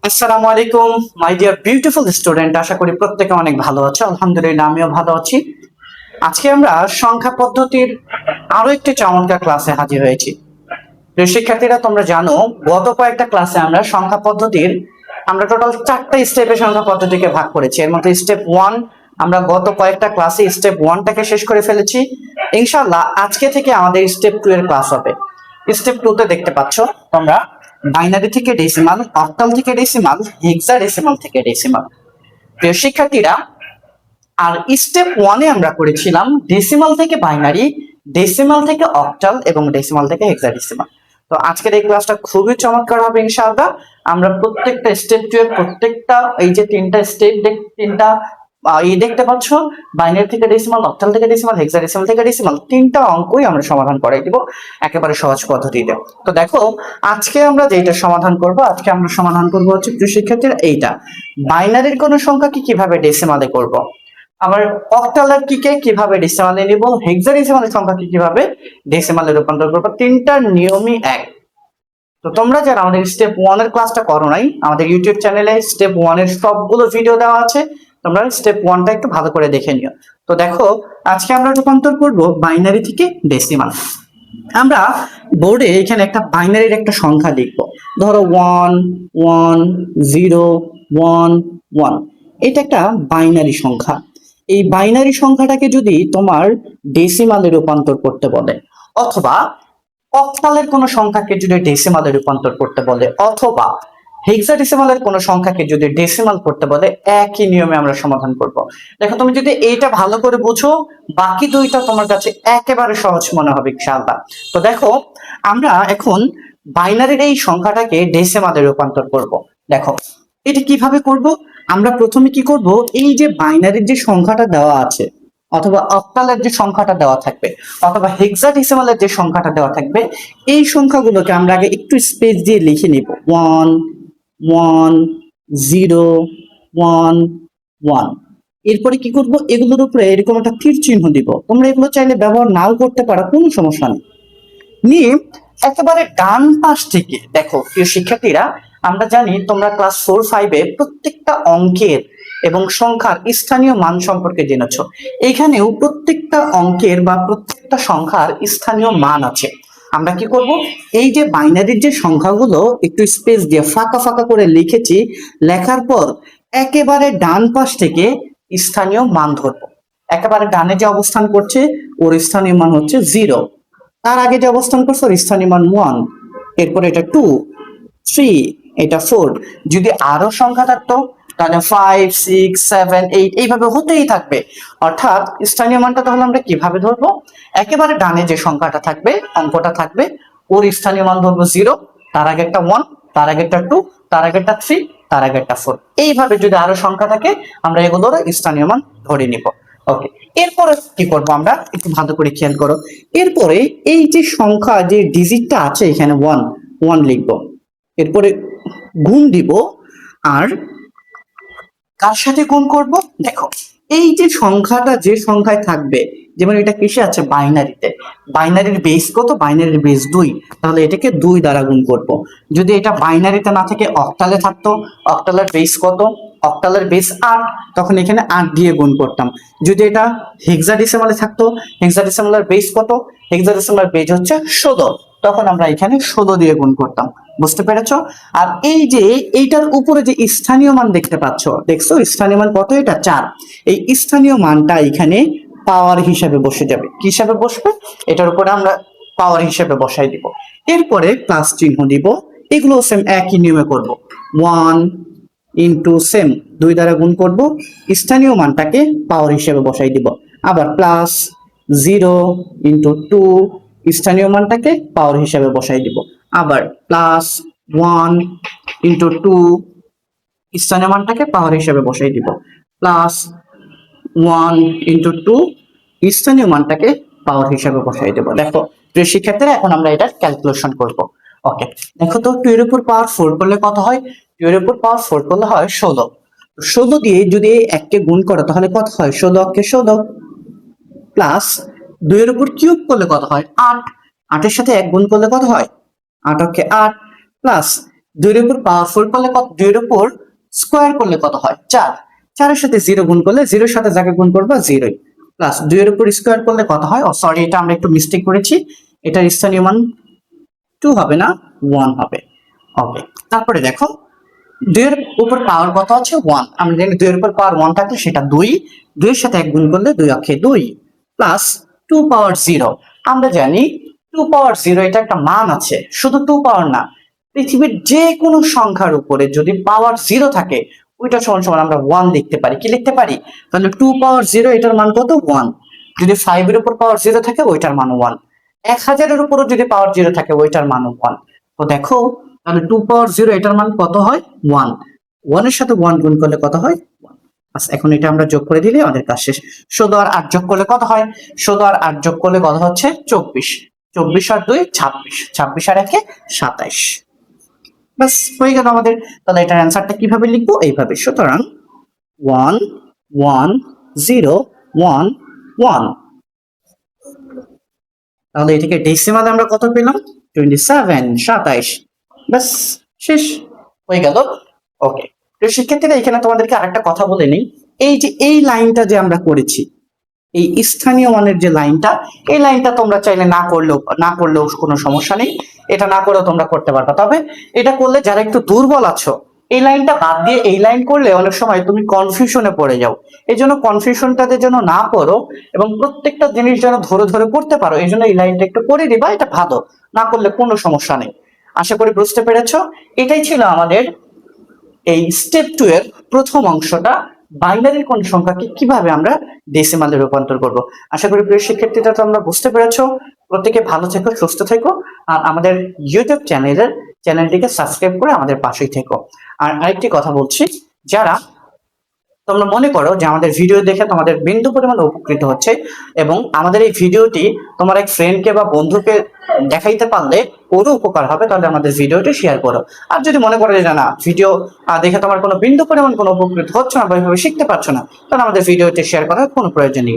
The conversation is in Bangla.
আসসালামু আলাইকুম মাই ডিয়ার বিউটিফুল স্টুডেন্ট, আশা করি প্রত্যেকে অনেক ভালো আছো। আলহামদুলিল্লাহ আমিও ভালো আছি। আজকে আমরা সংখ্যা পদ্ধতির আরো একটি চমৎকার ক্লাসে হাজির হয়েছি। প্রিয় শিক্ষার্থীরা, তোমরা জানো গত কয়েকটা ক্লাসে আমরা সংখ্যা পদ্ধতির টোটাল 4টা স্টেপে সংখ্যা পদ্ধতিকে ভাগ করেছি। এর মধ্যে স্টেপ 1 আমরা গত কয়েকটা ক্লাসে স্টেপ 1টাকে শেষ করে ফেলেছি। ইনশাআল্লাহ আজকে থেকে আমাদের স্টেপ 2 এর ক্লাস হবে। স্টেপ 2 তে দেখতে পাচ্ছ তোমরা বাইনারি থেকে ডেসিমাল, অক্টাল থেকে ডেসিমাল, হেক্সাডেসিমাল থেকে ডেসিমাল। প্রিয় শিক্ষার্থীরা, আর স্টেপ 1 এ আমরা করেছিলাম ডেসিমাল থেকে বাইনারি, ডেসিমাল থেকে অক্টাল এবং ডেসিমাল থেকে হেক্সাডেসিমাল। তো আজকের এই ক্লাসটা খুবই চমৎকার হবে ইনশাআল্লাহ। আমরা প্রত্যেকটা স্টেপ 2 এর প্রত্যেকটা এই যে তিনটা স্টেপ তিনটা দেখতে পাচ্ছ, বাইনারি থেকে ডেসিমাল, অক্টাল থেকে ডেসিমাল, হেক্সাডেসিমাল থেকে ডেসিমাল, তিনটা অঙ্কই আমরা সমাধান করাই দিব একেবারে সহজ পদ্ধতিতে। তো দেখো আজকে আমরা যেটা সমাধান করব, হচ্ছে প্রিয় শিক্ষার্থীরা এইটা বাইনারির কোন সংখ্যাকে কিভাবে ডেসিমালে করব, আবার অক্টালের কিভাবে ডেসিমালে নিব, হেক্সাডেসিমালের সংখ্যাকে কিভাবে ডেসিমালে রূপান্তর করব, তিনটার নিয়মই এক। তো তোমরা যারা আমাদের স্টেপ 1 এর ক্লাসটা করো নাই, আমাদের ইউটিউব চ্যানেলে স্টেপ 1 এর সবগুলো ভিডিও দেওয়া আছে, তোমরা স্টেপ 1টা একটু ভালো করে দেখে নিও। তো দেখো আজকে আমরা রূপান্তর করব বাইনারি থেকে ডেসিমাল। আমরা বোর্ডে এখানে একটা বাইনারির একটা সংখ্যা লিখব, ধরো 1 1 0 1 1। এটা একটা বাইনারি সংখ্যা। এই বাইনারি সংখ্যাটাকে যদি তোমার ডেসিমালে রূপান্তর করতে বলে, অথবা অক্টালের কোন সংখ্যাকে যদি ডেসিমালে রূপান্তর করতে বলে, অথবা হেক্সাডেসিমালের কোন সংখ্যাকে যদি ডেসিমাল করতে বলে, একই নিয়মে আমরা সমাধান করব। দেখো তুমি যদি এইটা ভালো করে বুঝো, বাকি দুইটা তোমার কাছে একেবারে সহজ মনে হবে ইনশাআল্লাহ। তো দেখো আমরা এখন বাইনারির এই সংখ্যাটাকে ডেসিমালে রূপান্তর করব। দেখো এটা কিভাবে করব, আমরা প্রথমে কি করব, এই যে বাইনারির যে সংখ্যাটা দেওয়া আছে, অথবা অক্টালের যে সংখ্যাটা দেওয়া থাকবে, অথবা হেক্সাডেসিমালের যে সংখ্যাটা দেওয়া থাকবে, এই সংখ্যাগুলোকে আমরা আগে একটু স্পেস দিয়ে লিখে নিব। 1 1 0 1 1। এরপরে কি করব, এগুলোর উপরে এরকম একটা তীর চিহ্ন দিব। তোমরা এগুলো চাইলে ব্যবহার নাও করতে পারো, কোনো সমস্যা নেই। নিয়ে একেবারে ডান পাশ থেকে দেখো প্রিয় শিক্ষার্থীরা, আমরা জানি তোমরা ক্লাস 4 5 এ প্রত্যেকটা অঙ্কের এবং সংখ্যার স্থানীয় মান সম্পর্কে জেনেছো। এখানেও প্রত্যেকটা অঙ্কের বা প্রত্যেকটা সংখ্যার স্থানীয় মান আছে। আমরা কি করব, এই যে বাইনারির যে সংখ্যাগুলো একটু স্পেস দিয়ে ফাঁকা ফাঁকা করে লিখেছি, লেখার পর একেবারে ডান পাশ থেকে স্থানীয় মান ধরবো। একেবারে ডানে যে অবস্থান করছে ওর স্থানীয় মান হচ্ছে 0, তার আগে যে অবস্থান করছে ওর স্থানীয় মান 1, এরপর এটা 2 3, এটা 4। যদি আরো সংখ্যা থাকতো তাহলে 5 6 7 8 এইভাবে হতেই থাকবে। অর্থাৎ স্থানীয় মানটা তাহলে আমরা কিভাবে ধরবো, একেবারে ডানে যে সংখ্যাটা থাকবে, অঙ্কটা থাকবে, ওর স্থানীয় মান ধরবো 0, তার আগে একটা 1, তার আগে একটা 2, তার আগে একটা 3, তার আগে একটা 4। এইভাবে যদি আরো সংখ্যা থাকে আমরা এগুলোর স্থানীয় মান ধরে নিব। ওকে, এরপরে কি করব আমরা একটু ভালো করে খেয়াল করো। এরপরে এই যে সংখ্যা যে ডিজিটটা আছে এখানে 1 1 লিখবো, এরপরে গুণ দিব। আর কার সাথে গুণ করব, দেখো এই যে সংখ্যাটা যে সংখ্যায় থাকবে, যেমন এটা কিসে আছে, বাইনারিতে, বাইনারির বেস কত, বাইনারির বেস 2, তাহলে এটাকে 2 দ্বারা গুণ করব। যদি এটা বাইনারিতে না থাকে অক্টালে থাকতো, অক্টালের বেস কত, অক্টালের বেস 8, তখন এখানে 8 দিয়ে গুণ করতাম। যদি এটা হেক্সাডেসিমালে থাকতো, হেক্সাডেসিমালের বেস কত, হেক্সাডেসিমালের বেস হচ্ছে 16, তখন আমরা এখানে 16 দিয়ে গুণ করতাম। বুঝতে পেরেছো? আর এই যে এইটার উপরে যে স্থানীয় মান দেখতে পাচ্ছ, দেখছো স্থানীয় মান কত, এটা 4। এই স্থানীয় মানটা এখানে পাওয়ার হিসাবে বসে যাবে। কি হিসাবে বসবে, এটার উপরে আমরা পাওয়ার হিসাবে বসাই দিব। এরপরে প্লাস চিহ্ন দিব। এগুলো সেম একই নিয়মে করব। 1 ইন্টু সেম 2 দ্বারা গুণ করব, স্থানীয় মানটাকে পাওয়ার হিসাবে বসাই দিব। আবার প্লাস 0 ইন্টু 2, স্থানীয় মানটাকে পাওয়ার হিসাবে বসাই দিব। আবার প্লাস 1 ইন্টু 2, স্থানীয় মানটাকে পাওয়ার হিসাবে বসাই দিব। প্লাস 1 ইন্টু 2, স্থানীয় মানটাকে পাওয়ার হিসাবে বসাই দেব। দেখো প্রিয় শিক্ষার্থীরা, এখন আমরা এটা ক্যালকুলেশন করব। ওকে, দেখো তো 2 এর উপর পাওয়ার 4 করলে কত হয়, 2 এর উপর পাওয়ার 4 করলে হয় 16। 16 দিয়ে যদি 1 কে গুণ করো তাহলে কত হয়, 16 কে 16, প্লাস 2 এর উপর কিউব করলে কত হয়, 8, 8 এর সাথে 1 গুণ করলে কত হয়, 8 কে 8, প্লাস 2 এর উপর পাওয়ারফুল করলে কত, 2 এর উপর স্কোয়ার করলে কত হয় 4, 4 এর সাথে 0 গুণ করলে 0 এর সাথে যাকে গুণ করবা 0, প্লাস 2 এর উপর স্কোয়ার করলে কত হয়, ও সরি এটা আমরা একটু মিস্টেক করেছি, এটার স্থানীয় মান 2 হবে না 1 হবে। ওকে, তারপরে দেখো 2 এর উপর পাওয়ার কত আছে 1, আমরা জানি 2 এর উপর পাওয়ার 1 থাকলে সেটা 2, 2 এর সাথে 1 গুণ করলে 2 অক্ষে 2, প্লাস 2 পাওয়ার 0, আমরা জানি 2 পাওয়ার 0 এটা একটা মান আছে, শুধু 2 পাওয়ার না, পৃথিবীর যে কোনো সংখ্যার উপরে যদি পাওয়ার 0 থাকে ওইটা সমান সমান আমরা 1 লিখতে পারি। কি লিখতে পারি? তাহলে 2 পাওয়ার 0 এটার মান কত 1, যদি 5 এর উপর পাওয়ার 0 থাকে ওইটার মান 1, 1000 এর উপরও যদি পাওয়ার 0 থাকে ওইটার মান 1। তো দেখো তাহলে 2 পাওয়ার 0 এটার মান কত হয় 1, 1 এর সাথে 1 গুণ করলে কত হয় 1। আচ্ছা, এখন এটা আমরা যোগ করে দিলে আমাদের কাজ শেষ। 16 আর 8 যোগ করলে কত হয়, 16 আর 8 যোগ করলে কত হচ্ছে 24, 24 আর 2 26, 26 আর 1 27, বাস হয়ে গেল আমাদের। তাহলে এটার অ্যান্সারটা কিভাবে লিখবো, এইভাবে। সুতরাং 1 1 0 1 1, তাহলে এটাকে ডেসিমালে আমরা কত পেলাম 27, 27, বাস শেষ হয়ে গেল। ওকে, তো শিক্ষার্থীরা এখানে তোমাদেরকে আরেকটা কথা বলে নেই, এই যে এই লাইনটা যে আমরা করেছি, এই স্থানীয় মানের যে লাইনটা, এই লাইনটা তোমরা চাইলে না করলেও কোনো সমস্যা নেই, এটা না করেও তোমরা করতে পারবে। তবে এটা করলে যারা একটু দুর্বল আছো, এই লাইনটা বাদ দিয়ে এই লাইন করলে অনেক সময় তুমি কনফিউশনে পড়ে যাও। এই জন্য কনফিউশনটাতে যেন না পড়ো এবং প্রত্যেকটা জিনিস যেন ধরে ধরে পড়তে পারো, এই জন্য এই লাইনটা একটু করে দিবা, এটা ভালো, না করলে কোনো সমস্যা নেই। আশা করি বুঝতে পেরেছো। এটাই ছিল আমাদের এই স্টেপ 2 এর প্রথম অংশটা, বাইনারি কোন সংখ্যাকে কিভাবে আমরা ডেসিমালে রূপান্তর করব। আশা করি প্রিয় শিক্ষার্থীরা তোমরা বুঝতে পেরেছো। প্রত্যেকে ভালো থেকো, সুস্থ থেকো, আর আমাদের ইউটিউব চ্যানেলটিকে সাবস্ক্রাইব করে আমাদের পাশেই থেকো। আর আরেকটি কথা বলছি, যারা তোমরা মনে করো যে আমাদের ভিডিও দেখে তোমাদের বিন্দু পরিমাণ উপকৃত হচ্ছে এবং আমাদের এই ভিডিওটি তোমার এক ফ্রেন্ডকে বা বন্ধুকে দেখাইতে পারলে ওরও উপকার হবে, তাহলে আমাদের ভিডিওটি শেয়ার করো। আর যদি মনে করো যে না ভিডিও দেখে তোমার কোনো বিন্দু পরিমাণ কোনো উপকৃত হচ্ছে না বা এইভাবে শিখতে পারছো না, তাহলে আমাদের ভিডিওটি শেয়ার করার কোনো প্রয়োজন নেই।